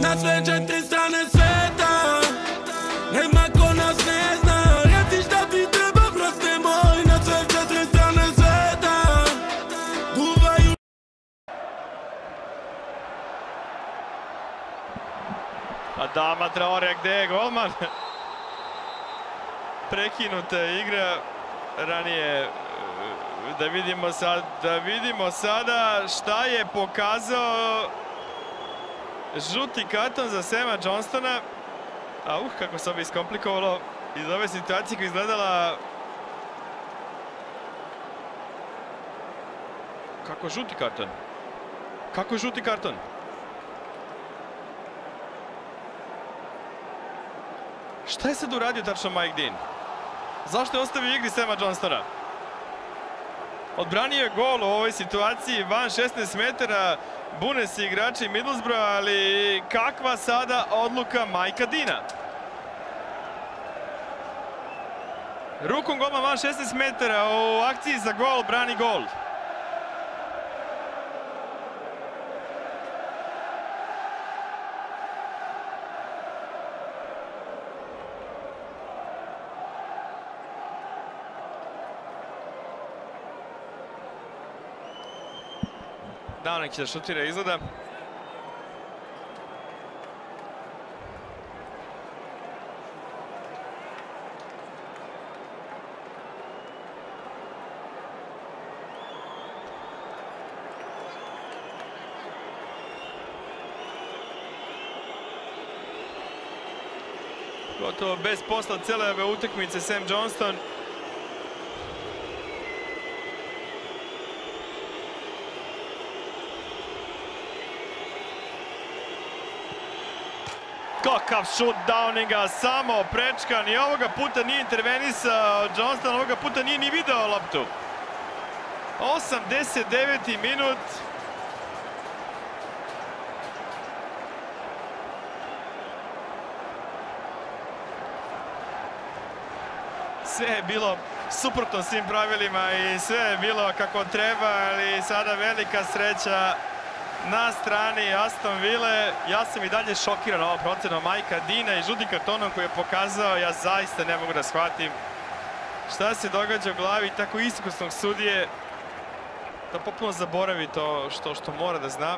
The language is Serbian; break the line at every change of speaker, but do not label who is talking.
Na sve četiri strane sveta, nema ko nas ne zna. Reci šta ti treba, brate moj, na sve četiri strane sveta. Duvaju.
Adama Traore, gde je golman? Prekinuta igra ranije. Da vidimo sada šta je pokazao žuti karton za Sama Johnstona. Kako se ovo iskomplikovalo iz ove situacije koja izgledala. Kako žuti karton? Kako je žuti karton? Šta je sad uradio tačno Mike Dean? Zašto je ostavio igri Sama Johnstona? Odbranio je gol u ovoj situaciji, van 16 metara, bune se igrači Middlesbrougha, ali kakva sada odluka Mikea Deana? Rukom golman van 16 metara u akciji za gol, brani gol. Downing će da šutira izgleda. Gotovo bez posla cele ove utakmice Sam Johnston. Kakav šut Downinga, samo prečkan i ovoga puta nije intervenisao Johnston, ovoga puta nije ni video loptu. 89. minut. Sve je bilo suprotno svim pravilima i sve je bilo kako treba, ali sada velika sreća na strani Aston Ville. Ja sam i dalje šokiran ovom procenom Mikea Deana i žutim kartonom koji je pokazao. Ja zaista ne mogu da shvatim šta se događa u glavi tako iskusnog sudije da potpuno zaboravi to što mora da zna.